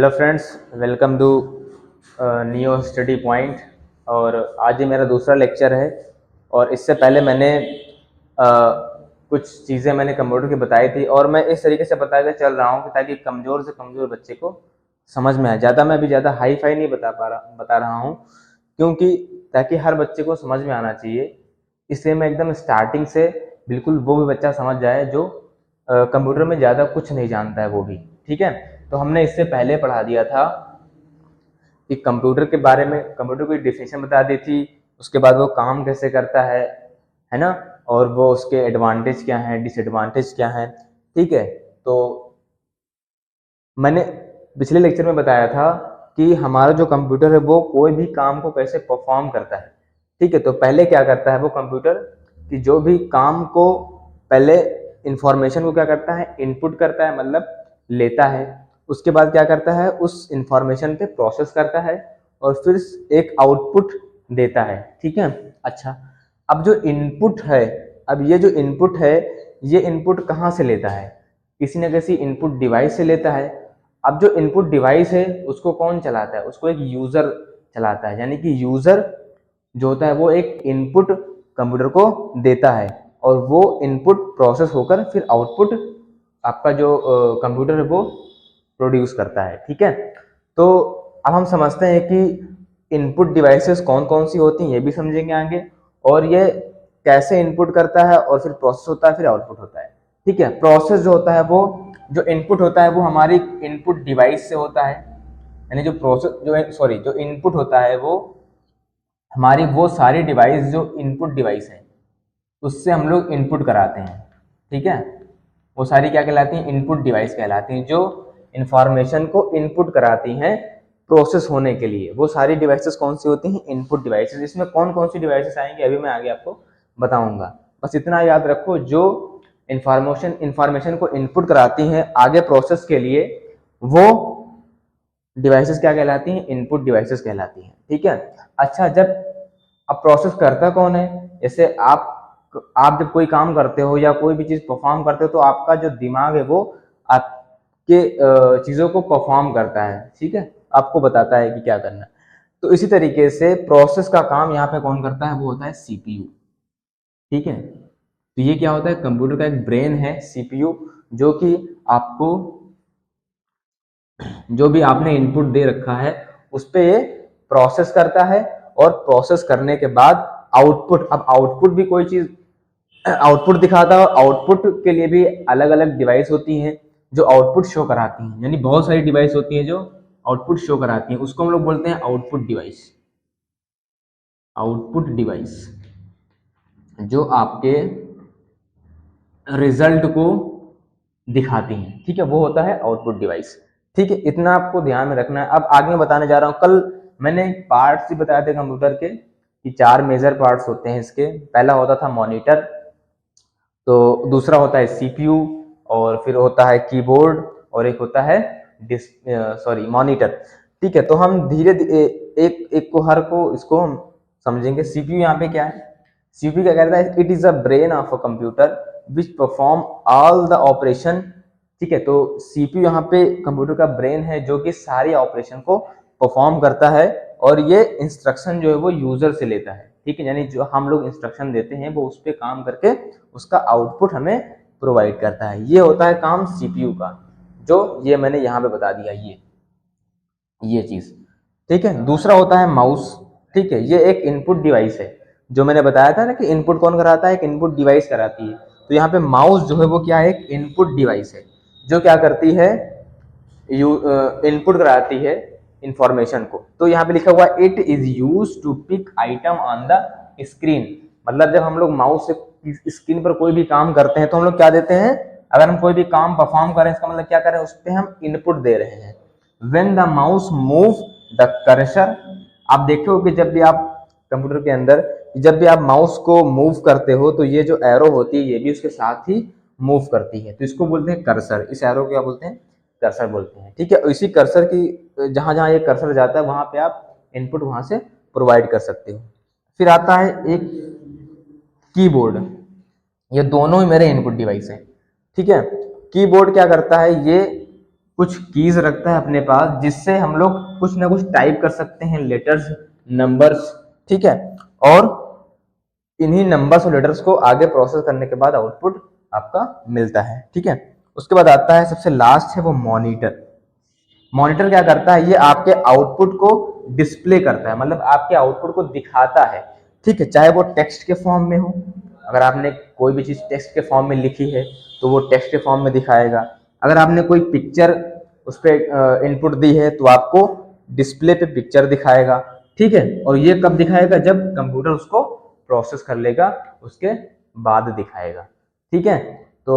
Hello friends, welcome to Neo Study Point. और आज ये मेरा दूसरा लेक्चर है। और इससे पहले मैंने कुछ चीज़ें मैंने कंप्यूटर की बताई थी और मैं इस तरीके से बताते चल रहा हूँ कि ताकि कमज़ोर से कमज़ोर बच्चे को समझ में आए। मैं अभी ज़्यादा हाई फाई नहीं बता रहा हूँ, क्योंकि ताकि हर बच्चे को समझ में आना चाहिए। इसलिए मैं एकदम स्टार्टिंग से बिल्कुल वो भी बच्चा समझ जाए जो कंप्यूटर में ज़्यादा कुछ नहीं जानता है, वो भी ठीक है। तो हमने इससे पहले पढ़ा दिया था कि कंप्यूटर के बारे में, कंप्यूटर की डिफिनेशन बता दी थी, उसके बाद वो काम कैसे करता है ना, और वो उसके एडवांटेज क्या हैं, डिसएडवांटेज क्या हैं, ठीक है। तो मैंने पिछले लेक्चर में बताया था कि हमारा जो कंप्यूटर है वो कोई भी काम को कैसे परफॉर्म करता है, ठीक है। तो पहले क्या करता है वो कंप्यूटर कि जो भी काम को पहले इंफॉर्मेशन को क्या करता है, इनपुट करता है, मतलब लेता है। उसके बाद क्या करता है, उस इंफॉर्मेशन पे प्रोसेस करता है और फिर एक आउटपुट देता है, ठीक है। अच्छा, अब जो इनपुट है, अब ये जो इनपुट है, ये इनपुट कहाँ से लेता है, किसी न किसी इनपुट डिवाइस से लेता है। अब जो इनपुट डिवाइस है उसको कौन चलाता है, उसको एक यूजर चलाता है। यानी कि यूजर जो होता है वो एक इनपुट कंप्यूटर को देता है और वो इनपुट प्रोसेस होकर फिर आउटपुट आपका जो कंप्यूटर है वो प्रोड्यूस करता है, ठीक है। तो अब हम समझते हैं कि इनपुट डिवाइसेस कौन कौन सी होती हैं, ये भी समझेंगे आगे, और ये कैसे इनपुट करता है और फिर प्रोसेस होता है, फिर आउटपुट होता है, ठीक है। प्रोसेस जो होता है, वो जो इनपुट होता है वो हमारी इनपुट डिवाइस से होता है। यानी जो प्रोसेस जो इनपुट होता है वो हमारी वो सारी डिवाइस जो इनपुट डिवाइस है उससे हम लोग इनपुट कराते हैं, ठीक है। वो सारी क्या कहलाती हैं, इनपुट डिवाइस कहलाती हैं, जो इंफॉर्मेशन को इनपुट कराती हैं प्रोसेस होने के लिए। वो सारी डिवाइसेस कौन सी होती हैं, इनपुट डिवाइसेस। इसमें कौन कौन सी डिवाइसेस आएंगी अभी मैं आगे आपको बताऊंगा। बस इतना याद रखो, जो इंफॉर्मेशन को इनपुट कराती हैं आगे प्रोसेस के लिए, वो डिवाइसेस क्या कहलाती हैं, इनपुट डिवाइसेस कहलाती हैं, ठीक है। अच्छा, जब अब प्रोसेस करता कौन है, जैसे आप जब कोई काम करते हो या कोई भी चीज परफॉर्म करते हो तो आपका जो दिमाग है वो आपके चीजों को परफॉर्म करता है, ठीक है, आपको बताता है कि क्या करना है। तो इसी तरीके से प्रोसेस का काम यहाँ पे कौन करता है, वो होता है सीपीयू, ठीक है। तो ये क्या होता है, कंप्यूटर का एक ब्रेन है सीपीयू, जो कि आपको जो भी आपने इनपुट दे रखा है उस पे ये प्रोसेस करता है, और प्रोसेस करने के बाद आउटपुट, अब आउटपुट भी कोई चीज आउटपुट दिखाता है, और आउटपुट के लिए भी अलग अलग डिवाइस होती हैं जो आउटपुट शो कराती हैं। यानी बहुत सारी डिवाइस होती हैं जो आउटपुट शो कराती हैं, उसको हम लोग बोलते हैं आउटपुट डिवाइस। आउटपुट डिवाइस जो आपके रिजल्ट को दिखाती हैं, ठीक है, वो होता है आउटपुट डिवाइस, ठीक है। इतना आपको ध्यान में रखना है। अब आगे मैं बताने जा रहा हूँ, कल मैंने पार्ट्स भी बताए थे कंप्यूटर के कि 4 मेजर पार्ट्स होते हैं इसके। पहला होता था मॉनिटर, तो दूसरा होता है सीपीयू, और फिर होता है कीबोर्ड, और एक होता है मॉनिटर, ठीक है। तो हम धीरे धीरे एक एक को हर को इसको हम समझेंगे। सीपीयू यहाँ पे क्या है, सीपीयू क्या कहता है, it is a brain of a computer which perform all the operation, ठीक है। तो सीपीयू यहाँ पे कंप्यूटर का ब्रेन है जो कि सारी ऑपरेशन को परफॉर्म करता है, और ये इंस्ट्रक्शन जो है वो यूजर से लेता है, ठीक है। यानी जो हम लोग इंस्ट्रक्शन देते हैं वो उस पर काम करके उसका आउटपुट हमें प्रोवाइड करता है। ये होता है काम सीपीयू का, जो ये मैंने यहाँ पे बता दिया, ये चीज, ठीक है। दूसरा होता है माउस, ठीक है। ये एक इनपुट डिवाइस है, जो मैंने बताया था ना कि इनपुट कौन कराता है, एक इनपुट डिवाइस कराती है। तो यहाँ पे माउस जो है वो क्या है, एक इनपुट डिवाइस है जो क्या करती है, इनपुट कराती है इंफॉर्मेशन को। तो यहाँ पे लिखा हुआ it is use to pick item on the screen. मतलब जब हम लोग माउस से स्क्रीन पर कोई भी काम करते हैं तो हम लोग क्या देते हैं, अगर हम कोई भी काम परफॉर्म करें इसका मतलब क्या करें, उस पर हम इनपुट दे रहे हैं। When the mouse move the cursor, आप देखते हो कि जब भी आप कंप्यूटर के अंदर जब भी आप माउस को मूव करते हो तो ये जो एरो होती है ये भी उसके साथ ही मूव करती है, तो इसको बोलते हैं कर्सर। इस एरो को क्या बोलते हैं, कर्सर बोलते हैं, ठीक है। इसी कर्सर की जहां जहां ये कर्सर जाता है वहां पे आप इनपुट वहां से प्रोवाइड कर सकते हो। फिर आता है एक कीबोर्ड, ये दोनों ही मेरे इनपुट डिवाइस हैं, ठीक है। कीबोर्ड क्या करता है, ये कुछ कीज रखता है अपने पास, जिससे हम लोग कुछ ना कुछ टाइप कर सकते हैं, लेटर्स, नंबर्स, ठीक है। और इन्हीं नंबर्स और लेटर्स को आगे प्रोसेस करने के बाद आउटपुट आपका मिलता है, ठीक है। उसके बाद आता है सबसे लास्ट है वो मॉनिटर। मॉनिटर क्या करता है, ये आपके आउटपुट को डिस्प्ले करता है, मतलब आपके आउटपुट को दिखाता है, ठीक है। चाहे वो टेक्स्ट के फॉर्म में हो, अगर आपने कोई भी चीज टेक्स्ट के फॉर्म में लिखी है तो वो टेक्स्ट के फॉर्म में दिखाएगा। अगर आपने कोई पिक्चर उस पर इनपुट दी है तो आपको डिस्प्ले पे पिक्चर दिखाएगा, ठीक है। और ये कब दिखाएगा, जब कंप्यूटर उसको प्रोसेस कर लेगा उसके बाद दिखाएगा, ठीक है। तो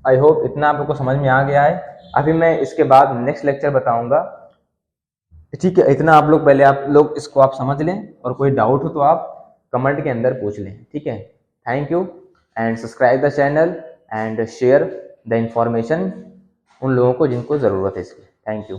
आई होप इतना आप लोग को समझ में आ गया है। अभी मैं इसके बाद नेक्स्ट लेक्चर बताऊंगा, ठीक है। इतना आप लोग पहले आप लोग इसको आप समझ लें, और कोई डाउट हो तो आप कमेंट के अंदर पूछ लें, ठीक है। Thank you, and subscribe the channel and share the information उन लोगों को जिनको ज़रूरत है इसकी। Thank you.